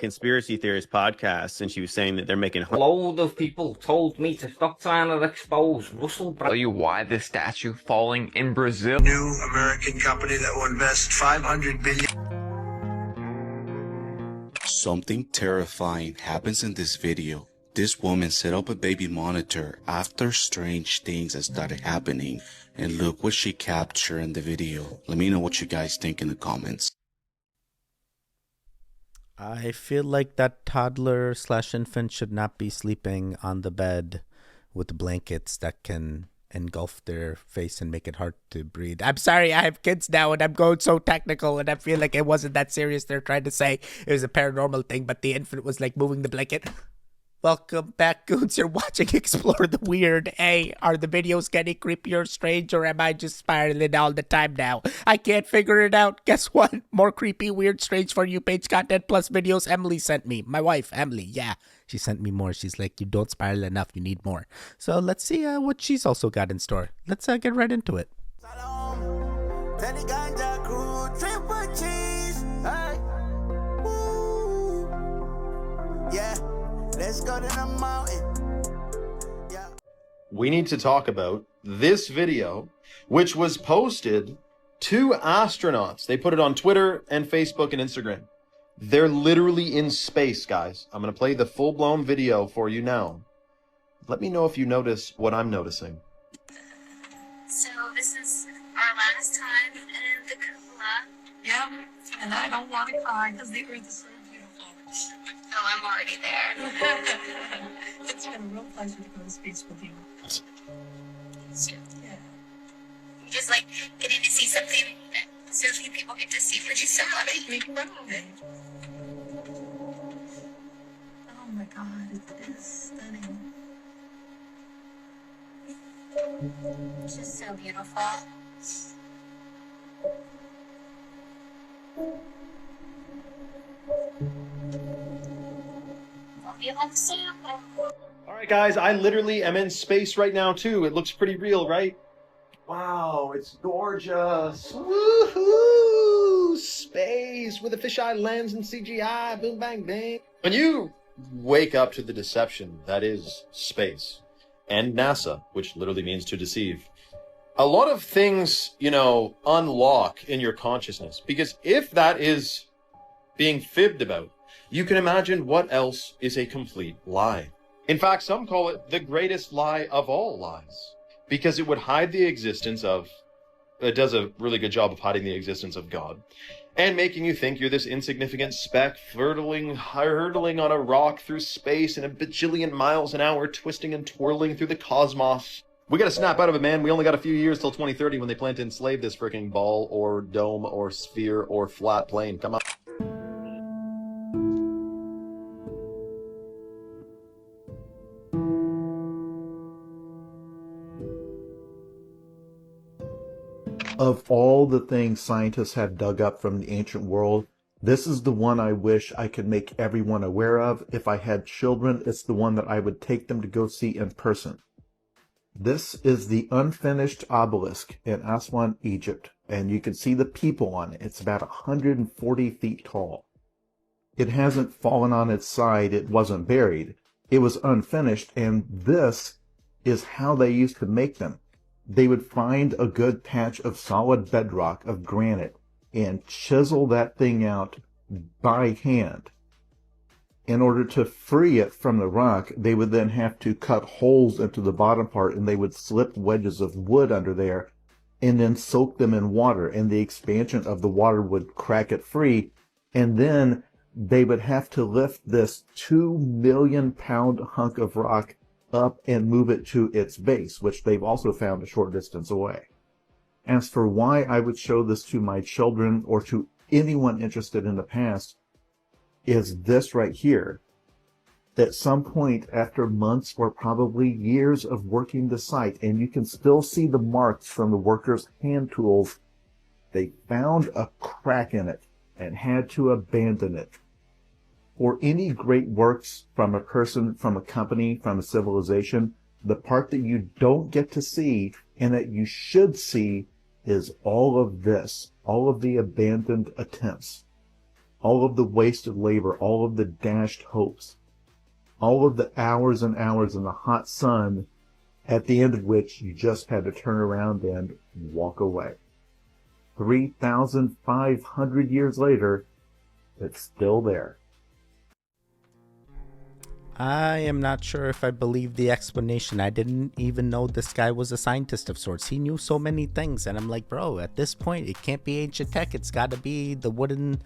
conspiracy theorist podcast, and she was saying that they're making A load of people told me to stop trying to expose Russell Brand. Tell you why this statue falling in Brazil. New American company that will invest $500 billion. Something terrifying happens in this video. This woman set up a baby monitor after strange things had started happening, and look what she captured in the video. Let me know what you guys think in the comments. I feel like that toddler / infant should not be sleeping on the bed with blankets that can engulf their face and make it hard to breathe. I'm sorry, I have kids now and I'm going so technical, and I feel like it wasn't that serious. They're trying to say it was a paranormal thing, but the infant was like moving the blanket. Welcome back, goons. You're watching Explore the Weird. Hey, are the videos getting creepier or strange, or am I just spiraling all the time now? I can't figure it out. Guess what? More creepy, weird, strange for you page content plus videos Emily sent me. My wife, Emily, yeah. She sent me more. She's like, you don't spiral enough. You need more. So let's see what she's also got in store. Let's get right into it. Yeah. Let's go to the mountain. Yeah. We need to talk about this video, which was posted to astronauts. They put it on Twitter and Facebook and Instagram. They're literally in space, guys. I'm going to play the full-blown video for you now. Let me know if you notice what I'm noticing. So this is our last time in the cupola. Yep, and I don't want to cry because the Earth is so beautiful. Oh, I'm already there. It's been a real pleasure to go to space with you. Yeah. You just like getting to see something that so few people get to see, which is so lovely. Make me proud. Oh my God, it is stunning. It's just so beautiful. All right, guys, I literally am in space right now, too. It looks pretty real, right? Wow, it's gorgeous. Woohoo! Space with a fisheye lens and CGI. Boom, bang, bang. When you wake up to the deception that is space and NASA, which literally means to deceive, a lot of things, unlock in your consciousness. Because if that is being fibbed about, you can imagine what else is a complete lie. In fact, some call it the greatest lie of all lies, because it would hide the existence of, it does a really good job of hiding the existence of God, and making you think you're this insignificant speck hurtling on a rock through space in a bajillion miles an hour, twisting and twirling through the cosmos. We gotta snap out of it, man. We only got a few years till 2030 when they plan to enslave this freaking ball or dome or sphere or flat plane. Come on. Of all the things scientists have dug up from the ancient world, this is the one I wish I could make everyone aware of. If I had children, it's the one that I would take them to go see in person. This is the unfinished obelisk in Aswan, Egypt, and you can see the people on it. It's about 140 feet tall. It hasn't fallen on its side. It wasn't buried. It was unfinished, and this is how they used to make them. They would find a good patch of solid bedrock of granite and chisel that thing out by hand. In order to free it from the rock, they would then have to cut holes into the bottom part, and they would slip wedges of wood under there and then soak them in water, and the expansion of the water would crack it free, and then they would have to lift this 2 million pound hunk of rock up and move it to its base, which they've also found a short distance away. As for why I would show this to my children or to anyone interested in the past, is this right here. At some point after months or probably years of working the site, and you can still see the marks from the workers' hand tools, they found a crack in it and had to abandon it. For any great works from a person, from a company, from a civilization, the part that you don't get to see and that you should see is all of this, all of the abandoned attempts. all of the wasted labor, all of the dashed hopes, all of the hours and hours in the hot sun, at the end of which you just had to turn around and walk away. 3,500 years later, it's still there. I am not sure if I believe the explanation. I didn't even know this guy was a scientist of sorts. He knew so many things, and I'm like, bro, at this point, it can't be ancient tech. It's got to be the wooden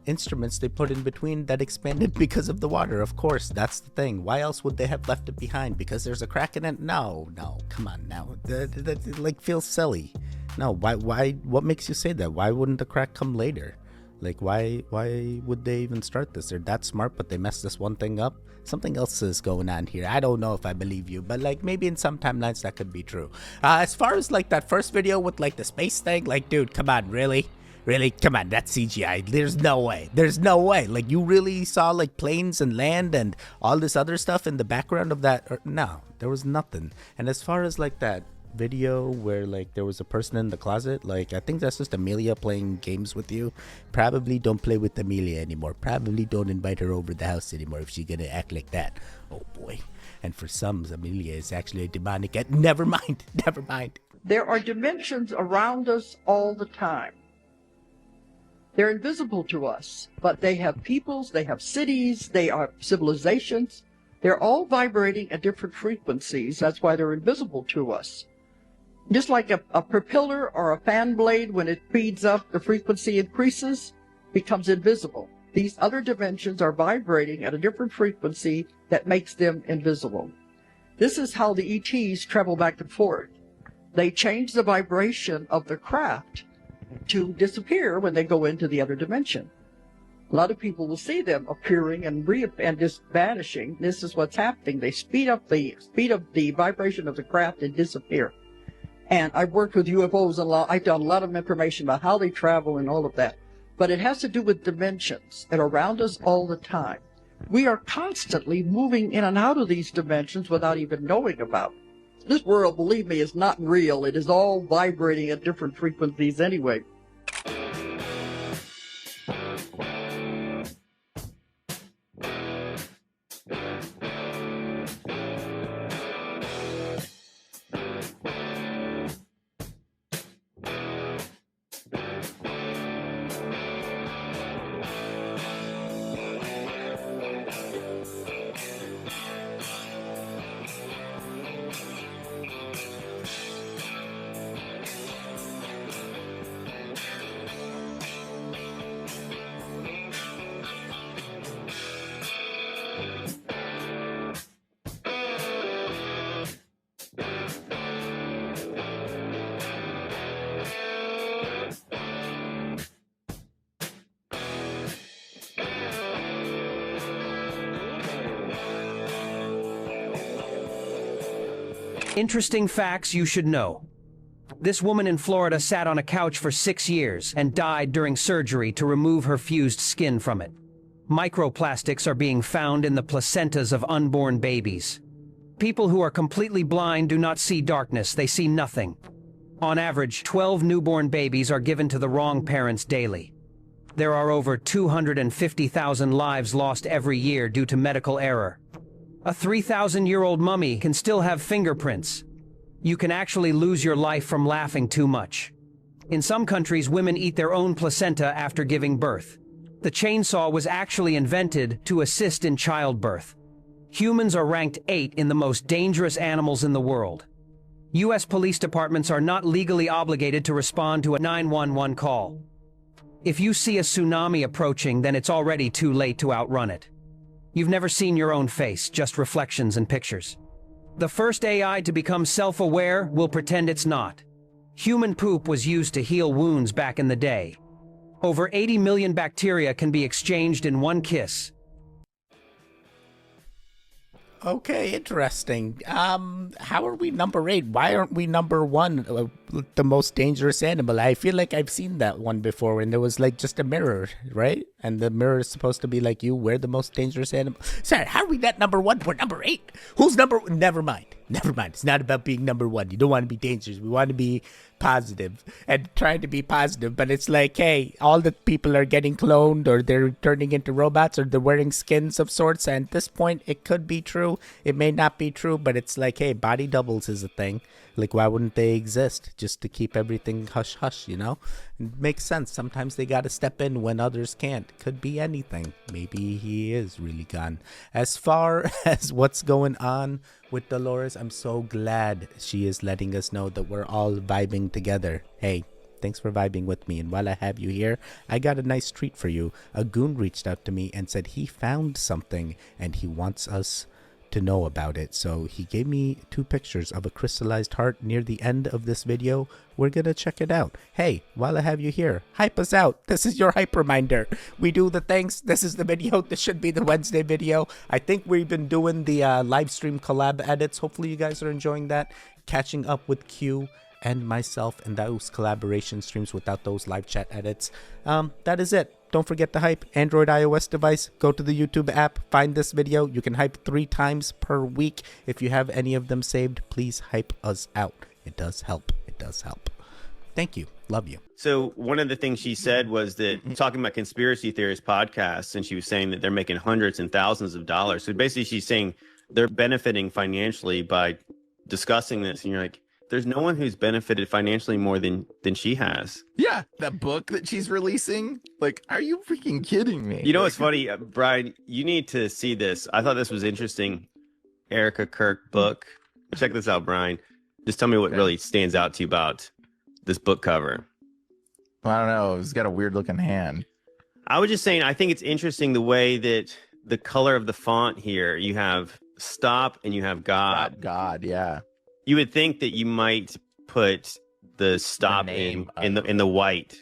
instruments they put in between that expanded because of the water. Of course, that's the thing. Why else would they have left it behind? Because there's a crack in it? No, come on now. That like feels silly. No, why? What makes you say that? Why wouldn't the crack come later? Like, why would they even start this? They're that smart, but they messed this one thing up. Something else is going on here. I don't know if I believe you, but like maybe in some timelines that could be true. As far as like that first video with like the space thing, like, dude, come on, really? Come on, that's CGI. There's no way. Like, you really saw like planes and land and all this other stuff in the background of that? No, there was nothing. And as far as like that video where like there was a person in the closet, like I think that's just Amelia playing games with you. Probably don't play with Amelia anymore. Probably don't invite her over the house anymore if she's gonna act like that. Oh boy. And for some, Amelia is actually a demonic. Never mind. There are dimensions around us all the time. They're invisible to us, but they have peoples, they have cities, they are civilizations. They're all vibrating at different frequencies. That's why they're invisible to us. Just like a propeller or a fan blade, when it speeds up, the frequency increases, becomes invisible. These other dimensions are vibrating at a different frequency that makes them invisible. This is how the ETs travel back and forth. They change the vibration of the craft to disappear when they go into the other dimension. A lot of people will see them appearing and just vanishing. This is what's happening. They speed up the vibration of the craft and disappear. And I've worked with UFOs a lot. I've done a lot of information about how they travel and all of that. But it has to do with dimensions that are around us all the time. We are constantly moving in and out of these dimensions without even knowing about it. This world, believe me, is not real. It is all vibrating at different frequencies anyway. Interesting facts you should know. This woman in Florida sat on a couch for 6 years and died during surgery to remove her fused skin from it. Microplastics are being found in the placentas of unborn babies. People who are completely blind do not see darkness, they see nothing. On average, 12 newborn babies are given to the wrong parents daily. There are over 250,000 lives lost every year due to medical error. A 3,000-year-old mummy can still have fingerprints. You can actually lose your life from laughing too much. In some countries, women eat their own placenta after giving birth. The chainsaw was actually invented to assist in childbirth. Humans are ranked 8 in the most dangerous animals in the world. U.S. police departments are not legally obligated to respond to a 911 call. If you see a tsunami approaching, then it's already too late to outrun it. You've never seen your own face, just reflections and pictures. The first AI to become self-aware will pretend it's not. Human poop was used to heal wounds back in the day. Over 80 million bacteria can be exchanged in one kiss. Okay, interesting. How are we number 8? Why aren't we number 1, the most dangerous animal? I feel like I've seen that one before, and there was like just a mirror, right? And the mirror is supposed to be like, we're the most dangerous animal. Sorry, how are we not number 1? We're number 8. Who's number? Never mind. It's not about being number 1. You don't want to be dangerous. We want to be positive and trying to be positive, but it's like, hey, all the people are getting cloned, or they're turning into robots, or they're wearing skins of sorts. And at this point, it could be true. It may not be true, but it's like, hey, body doubles is a thing. Like, why wouldn't they exist? Just to keep everything hush hush, you know? It makes sense. Sometimes they got to step in when others can't. Could be anything. Maybe he is really gone. As far as what's going on with Dolores, I'm so glad she is letting us know that we're all vibing together. Hey, thanks for vibing with me. And while I have you here, I got a nice treat for you. A goon reached out to me and said he found something and he wants us to know about it. So he gave me 2 pictures of a crystallized heart near the end of this video. We're gonna check it out. Hey, while I have you here, hype us out. This is your hype reminder. We do the things. This is the video. This should be the Wednesday video. I think we've been doing the live stream collab edits. Hopefully you guys are enjoying that. Catching up with Q and myself in those collaboration streams without those live chat edits. That is it. Don't forget to hype. Android, iOS device, go to the YouTube app, find this video. You can hype 3 times per week. If you have any of them saved, please hype us out. It does help. It does help. Thank you. Love you. So one of the things she said was that, talking about conspiracy theorist podcasts, and she was saying that they're making hundreds and thousands of dollars. So basically she's saying they're benefiting financially by discussing this. And you're like, there's no one who's benefited financially more than she has. Yeah, that book that she's releasing. Like, are you freaking kidding me? You know what's funny, Brian? You need to see this. I thought this was interesting. Erica Kirk book. Check this out, Brian. Just tell me what really stands out to you about this book cover. I don't know. It's got a weird looking hand. I was just saying, I think it's interesting the way that the color of the font here. You have stop and you have God. God, yeah. You would think that you might put the stop in the white,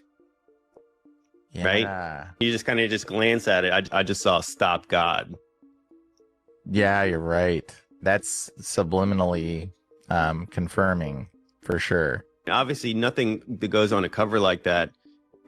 yeah. Right? You just kind of just glance at it. I just saw stop God. Yeah, you're right. That's subliminally confirming for sure. Obviously, nothing that goes on a cover like that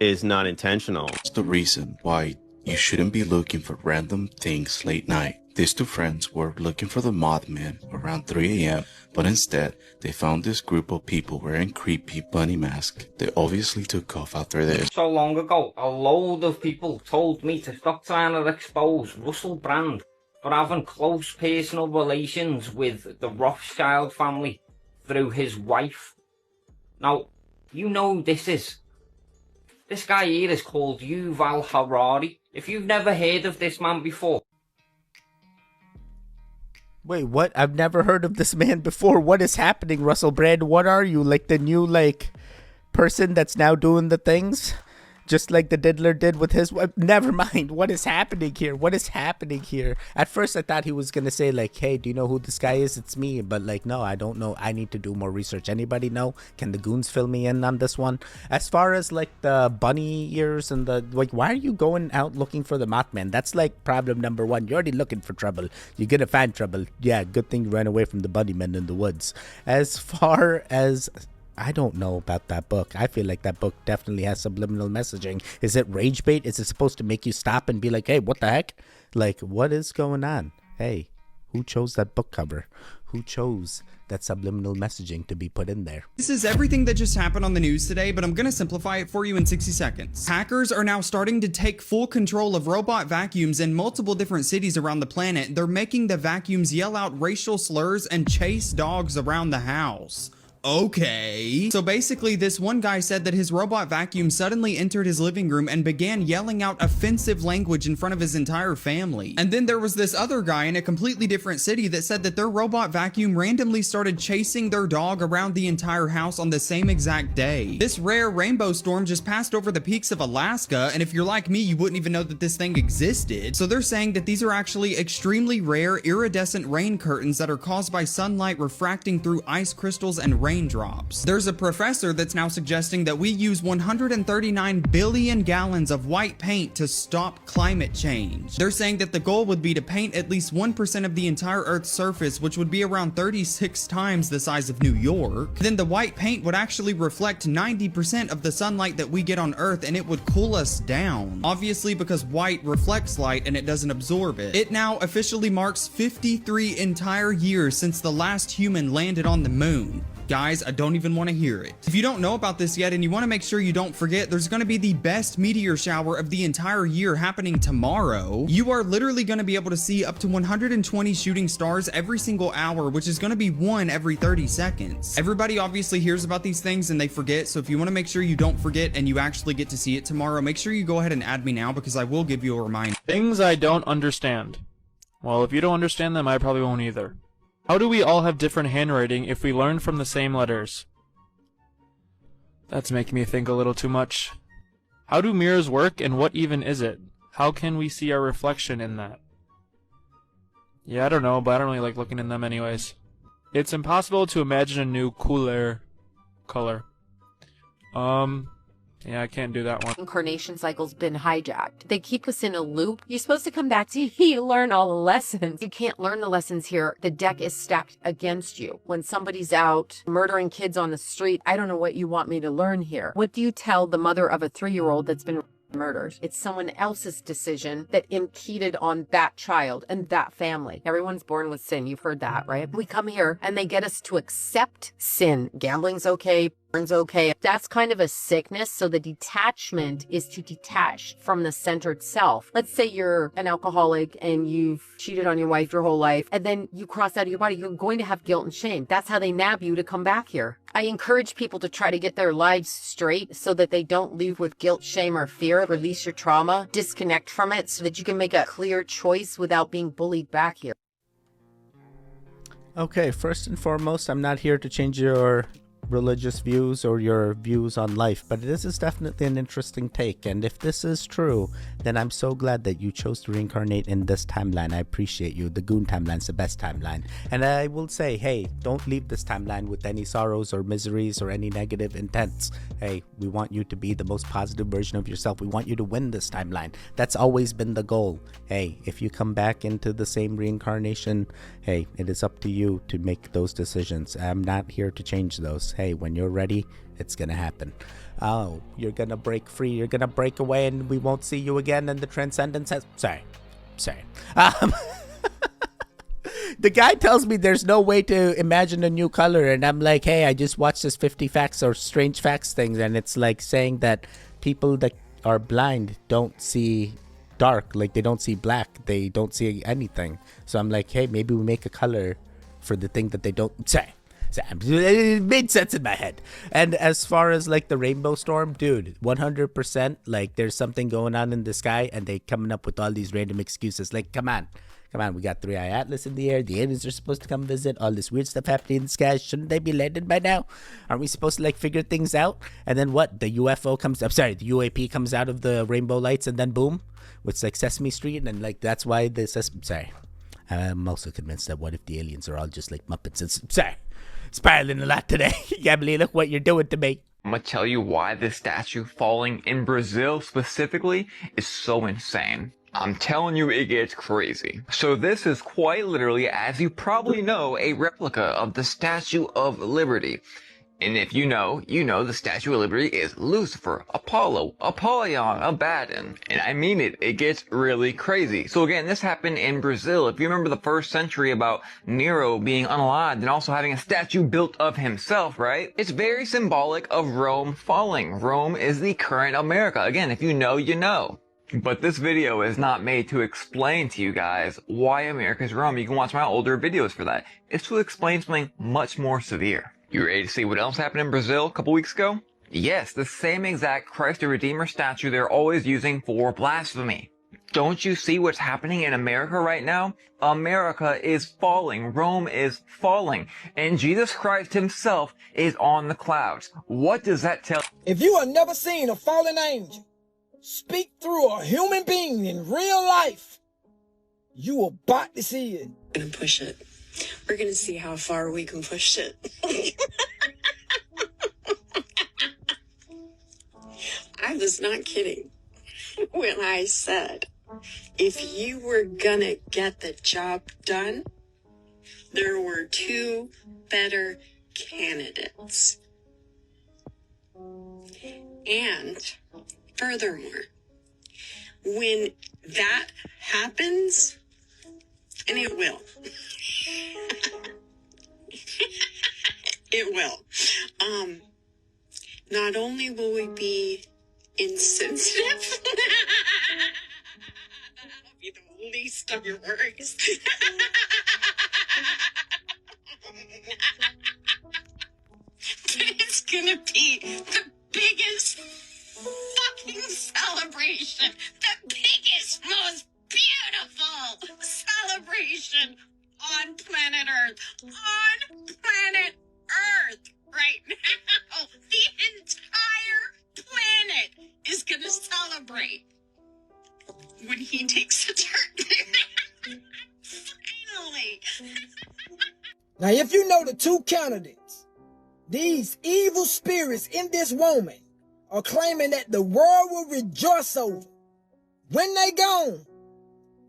is not intentional. That's the reason why you shouldn't be looking for random things late night. These 2 friends were looking for the Mothman around 3 a.m., but instead, they found this group of people wearing creepy bunny masks. They obviously took off after this. So long ago, a load of people told me to stop trying to expose Russell Brand for having close personal relations with the Rothschild family through his wife. Now, you know who this is. This guy here is called Yuval Harari. If you've never heard of this man before. Wait, what? I've never heard of this man before. What is happening, Russell Brand? What are you? Like the new, person that's now doing the things? Just like the diddler did with his wife? Never mind. What is happening here? What is happening here? At first, I thought he was going to say, hey, do you know who this guy is? It's me. But, no, I don't know. I need to do more research. Anybody know? Can the goons fill me in on this one? As far as, the bunny ears and the, why are you going out looking for the Mothman? That's, problem number 1. You're already looking for trouble. You're going to find trouble. Yeah, good thing you ran away from the bunny men in the woods. As far as... I don't know about that book. I feel like that book definitely has subliminal messaging. Is it rage bait? Is it supposed to make you stop and be like, hey, what the heck? What is going on? Hey, who chose that book cover? Who chose that subliminal messaging to be put in there? This is everything that just happened on the news today, but I'm gonna simplify it for you in 60 seconds. Hackers are now starting to take full control of robot vacuums in multiple different cities around the planet. They're making the vacuums yell out racial slurs and chase dogs around the house. Okay. So basically, this one guy said that his robot vacuum suddenly entered his living room and began yelling out offensive language in front of his entire family. And then there was this other guy in a completely different city that said that their robot vacuum randomly started chasing their dog around the entire house on the same exact day. This rare rainbow storm just passed over the peaks of Alaska, and if you're like me, you wouldn't even know that this thing existed. So they're saying that these are actually extremely rare iridescent rain curtains that are caused by sunlight refracting through ice crystals and raindrops. There's a professor that's now suggesting that we use 139 billion gallons of white paint to stop climate change. They're saying that the goal would be to paint at least 1% of the entire Earth's surface, which would be around 36 times the size of New York. Then the white paint would actually reflect 90% of the sunlight that we get on Earth, and it would cool us down. Obviously, because white reflects light and it doesn't absorb it. It now officially marks 53 entire years since the last human landed on the moon. Guys, I don't even want to hear it. If you don't know about this yet and you want to make sure you don't forget, there's going to be the best meteor shower of the entire year happening tomorrow. You are literally going to be able to see up to 120 shooting stars every single hour, which is going to be one every 30 seconds. Everybody obviously hears about these things and they forget, so if you want to make sure you don't forget and you actually get to see it tomorrow, make sure you go ahead and add me now because I will give you a reminder. Things I don't understand. Well, if you don't understand them, I probably won't either. How do we all have different handwriting if we learn from the same letters? That's making me think a little too much. How do mirrors work and what even is it? How can we see our reflection in that? Yeah, I don't know, but I don't really like looking in them anyways. It's impossible to imagine a new cooler color. Yeah, I can't do that one. Incarnation cycle's been hijacked. They keep us in a loop. You're supposed to come back to here, learn all the lessons. You can't learn the lessons here. The deck is stacked against you. When somebody's out murdering kids on the street, I don't know what you want me to learn here. What do you tell the mother of a 3-year-old that's been murdered? It's someone else's decision that impeded on that child and that family. Everyone's born with sin. You've heard that, right? We come here and they get us to accept sin. Gambling's okay. Porn's okay. That's kind of a sickness. So the detachment is to detach from the centered self. Let's say you're an alcoholic and you've cheated on your wife your whole life, and then you cross out of your body. You're going to have guilt and shame. That's how they nab you to come back here. I encourage people to try to get their lives straight so that they don't leave with guilt, shame, or fear. Release your trauma, disconnect from it so that you can make a clear choice without being bullied back here. Okay, first and foremost, I'm not here to change your religious views or your views on life, but this is definitely an interesting take, and if this is true, then I'm so glad that you chose to reincarnate in this timeline. I appreciate you. The Goon timeline's the best timeline, and I will say, hey, don't leave this timeline with any sorrows or miseries or any negative intents. Hey, we want you to be the most positive version of yourself. We want you to win this timeline. That's always been the goal. Hey, if you come back into the same reincarnation, hey, it is up to you to make those decisions. I'm not here to change those. Hey, when you're ready, it's gonna happen. Oh, you're gonna break free, you're gonna break away, and we won't see you again, and the transcendence has... Sorry. The guy tells me there's no way to imagine a new color, and I'm like, hey, I just watched this 50 facts or strange facts things, and it's like saying that people that are blind don't see dark, like they don't see black, they don't see anything. So I'm like, hey, maybe we make a color for the thing that they don't... Sorry. It made sense in my head. And as far as like the rainbow storm, dude, 100%, like there's something going on in the sky and they coming up with all these random excuses. Like, come on, we got 3-eye Atlas in the air, the aliens are supposed to come visit, all this weird stuff happening in the sky. Shouldn't they be landed by now? Aren't we supposed to like figure things out? And then what? The UFO comes, I'm sorry, the UAP comes out of the rainbow lights, and then boom, it's like Sesame Street, and like that's why I'm also convinced that what if the aliens are all just like Muppets? Spiraling a lot today. Gambly, look what you're doing to me. I'm gonna tell you why this statue falling in Brazil specifically is so insane. I'm telling you, it gets crazy. So this is quite literally, as you probably know, a replica of the Statue of Liberty. And if you know the Statue of Liberty is Lucifer, Apollo, Apollyon, Abaddon. And I mean it, it gets really crazy. So again, this happened in Brazil. If you remember the 1st century about Nero being unalived and also having a statue built of himself, right? It's very symbolic of Rome falling. Rome is the current America. Again, if you know, you know. But this video is not made to explain to you guys why America is Rome. You can watch my older videos for that. It's to explain something much more severe. You ready to see what else happened in Brazil a couple weeks ago? Yes, the same exact Christ the Redeemer statue they're always using for blasphemy. Don't you see what's happening in America right now? America is falling. Rome is falling. And Jesus Christ himself is on the clouds. What does that tell? If you have never seen a fallen angel speak through a human being in real life, you are about to see it. Gonna push it. We're gonna see how far we can push it. I was not kidding when I said, if you were gonna get the job done, there were 2 better candidates. And furthermore, when that happens, and it will, It will. Not only will we be insensitive, that'll be the least of your worries. But it's gonna be the biggest fucking celebration, the biggest, most beautiful celebration on planet Earth. On planet Earth right now. The entire planet is gonna celebrate when he takes a turn. Finally. Now, if you know the two candidates, these evil spirits in this woman are claiming that the world will rejoice over when they gone.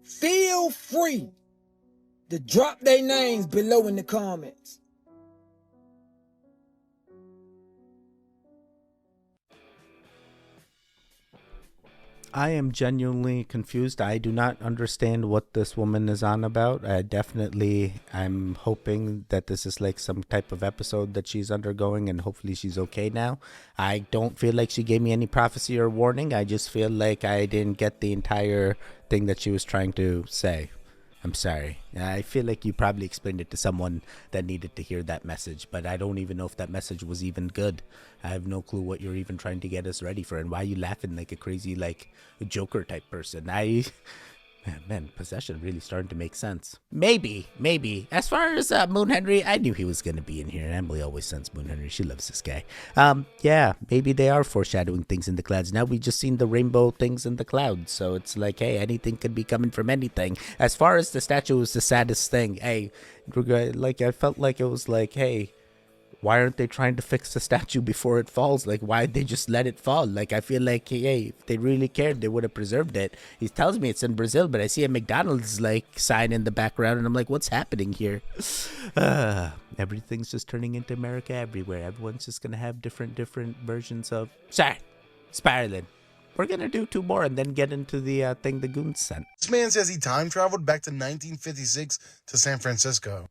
Feel free to drop their names below in the comments. I am genuinely confused. I do not understand what this woman is on about. I'm hoping that this is like some type of episode that she's undergoing and hopefully she's okay now. I don't feel like she gave me any prophecy or warning. I just feel like I didn't get the entire thing that she was trying to say. I'm sorry. I feel like you probably explained it to someone that needed to hear that message, but I don't even know if that message was even good. I have no clue what you're even trying to get us ready for, and why are you laughing like a crazy, like, Joker type person? Man, possession really starting to make sense. Maybe. As far as Moon Henry, I knew he was going to be in here. Emily always sends Moon Henry. She loves this guy. Yeah, maybe they are foreshadowing things in the clouds. Now we just seen the rainbow things in the clouds. So it's like, hey, anything could be coming from anything. As far as the statue was the saddest thing. Hey, like, I felt like it was like, hey, why aren't they trying to fix the statue before it falls? Like, why'd they just let it fall? Like, I feel like, hey, if they really cared, they would have preserved it. He tells me it's in Brazil, but I see a McDonald's, like, sign in the background, and I'm like, what's happening here? Everything's just turning into America everywhere. Everyone's just gonna have different versions of... Sorry, spiraling. We're gonna do 2 more and then get into the thing the goons sent. This man says he time traveled back to 1956 to San Francisco.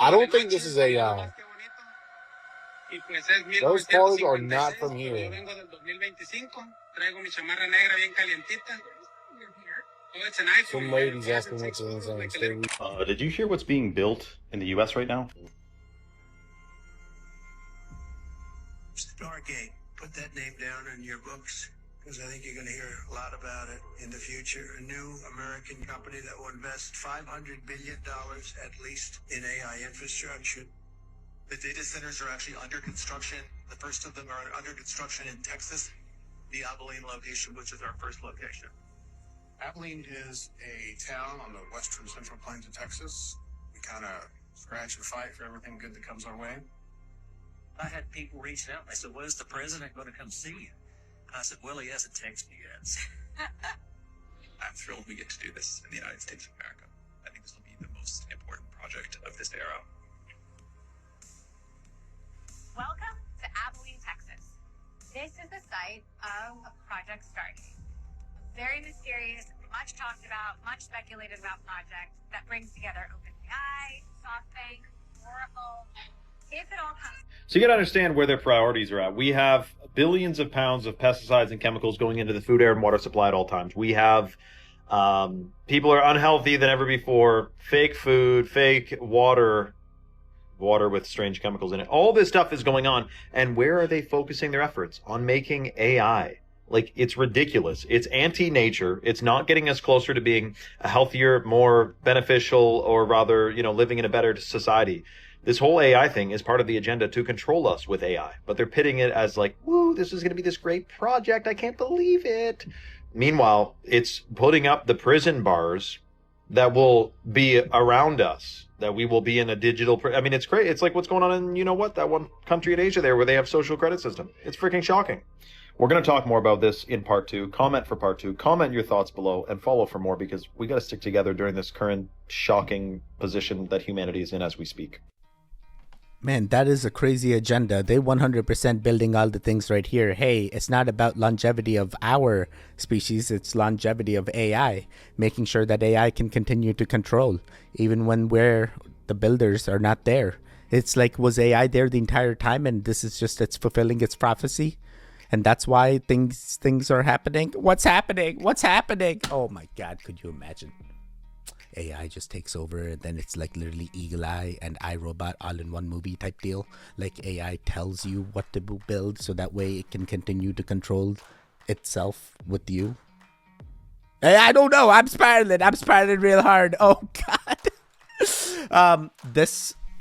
I don't think this is a, those cars are not from here. Some ladies asking what's in Did you hear what's being built in the U.S. right now? Stargate. Put that name down in your books, because I think you're going to hear a lot about it in the future. A new American company that will invest $500 billion at least in AI infrastructure. The data centers are actually under construction. The first of them are under construction in Texas, the Abilene location, which is our first location. Abilene is a town on the western central plains of Texas. We kind of scratch and fight for everything good that comes our way. I had people reach out. They said, "When's the president going to come see you?" And I said, "Well, he hasn't texted me yet." I'm thrilled we get to do this in the United States of America. I think this will be the most important project of this era. Welcome to Abilene, Texas. This is the site of Project Stargate. A very mysterious, much talked about, much speculated about project that brings together OpenAI, SoftBank, Oracle. If it all comes... So you got to understand where their priorities are at. We have billions of pounds of pesticides and chemicals going into the food, air, and water supply at all times. We have people are unhealthy than ever before. Fake food, fake water with strange chemicals in it. All this stuff is going on. And where are they focusing their efforts? On making AI. Like, it's ridiculous. It's anti-nature. It's not getting us closer to being a healthier, more beneficial, or rather, living in a better society. This whole AI thing is part of the agenda to control us with AI, but they're pitting it as like, woo, this is going to be this great project. I can't believe it. Meanwhile, it's putting up the prison bars that will be around us, that we will be in a digital... it's great. It's like what's going on in, that one country in Asia there where they have social credit system. It's freaking shocking. We're going to talk more about this in part 2. Comment for part 2. Comment your thoughts below and follow for more, because we got to stick together during this current shocking position that humanity is in as we speak. Man, that is a crazy agenda. They 100% building all the things right here. Hey, it's not about longevity of our species. It's longevity of AI. Making sure that AI can continue to control even when the builders are not there. It's like, was AI there the entire time, and this is just, it's fulfilling its prophecy, and that's why things are happening? What's happening? What's happening? Oh my God, could you imagine? AI just takes over, and then it's like literally Eagle Eye and iRobot all in one movie type deal. Like AI tells you what to build, so that way it can continue to control itself with you. Hey, I don't know. I'm spiraling real hard. Oh God.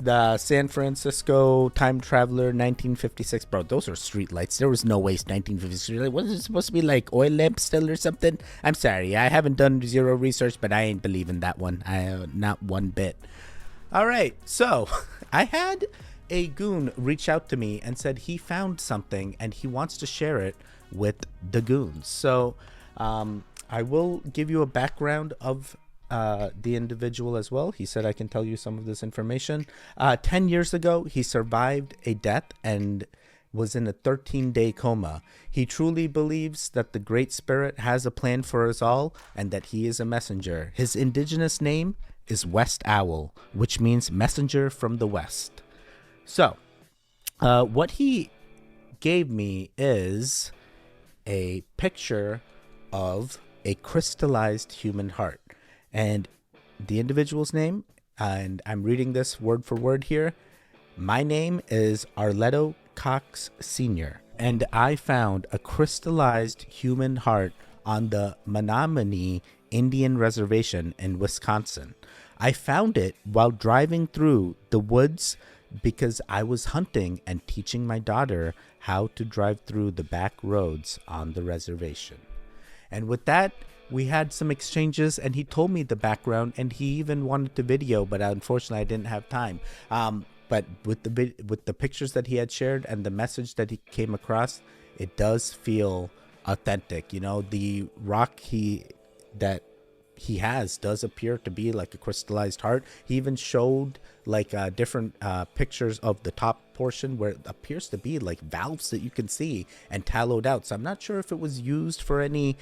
The San Francisco Time Traveler 1956. Bro, those are street lights. There was no waste 1956. What is it supposed to be, like oil lamp still or something? I'm sorry. I haven't done zero research, but I ain't believing that one. Not one bit. All right. So I had a goon reach out to me and said he found something and he wants to share it with the goons. So I will give you a background of the individual as well. He said I can tell you some of this information. 10 years ago, he survived a death and was in a 13-day coma. He truly believes that the Great Spirit has a plan for us all and that he is a messenger. His indigenous name is West Owl, which means messenger from the West. So, what he gave me is a picture of a crystallized human heart. And the individual's name, and I'm reading this word for word here. My name is Arletto Cox Sr., and I found a crystallized human heart on the Menominee Indian Reservation in Wisconsin. I found it while driving through the woods because I was hunting and teaching my daughter how to drive through the back roads on the reservation. And with that, we had some exchanges, and he told me the background, and he even wanted to video, but unfortunately I didn't have time. But with the pictures that he had shared and the message that he came across, it does feel authentic. You know, the rock that he has does appear to be like a crystallized heart. He even showed like different pictures of the top portion where it appears to be like valves that you can see and tallowed out. So I'm not sure if it was used for any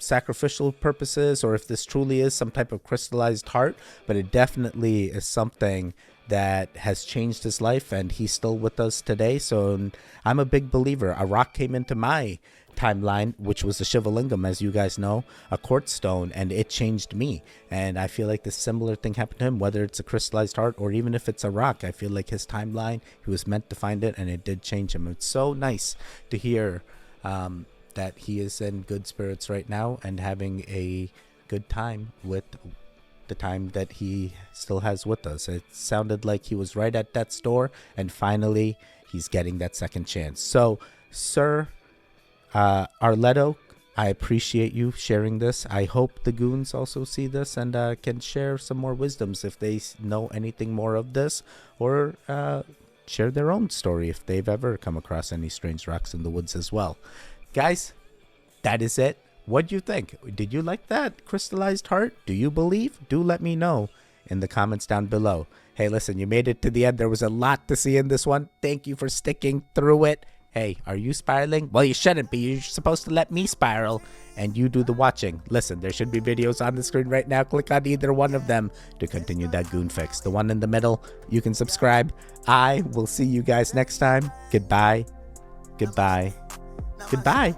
sacrificial purposes or if this truly is some type of crystallized heart, but it definitely is something that has changed his life, and he's still with us today. So I'm a big believer. A rock came into my timeline, which was a Shivalingam, as you guys know, a quartz stone, and it changed me. And I feel like this similar thing happened to him, whether it's a crystallized heart or even if it's a rock. I feel like his timeline, he was meant to find it, and it did change him. It's so nice to hear that he is in good spirits right now and having a good time with the time that he still has with us. It sounded like he was right at death's door, and finally he's getting that second chance. So, Sir Arletto, I appreciate you sharing this. I hope the goons also see this and can share some more wisdoms if they know anything more of this, or share their own story if they've ever come across any strange rocks in the woods as well. Guys, that is it. What do you think? Did you like that crystallized heart? Do you believe? Do let me know in the comments down below. Hey, listen, you made it to the end. There was a lot to see in this one. Thank you for sticking through it. Hey, are you spiraling? Well, you shouldn't be. You're supposed to let me spiral and you do the watching. Listen, there should be videos on the screen right now. Click on either one of them to continue that goon fix. The one in the middle, you can subscribe. I will see you guys next time. Goodbye. Goodbye. Goodbye.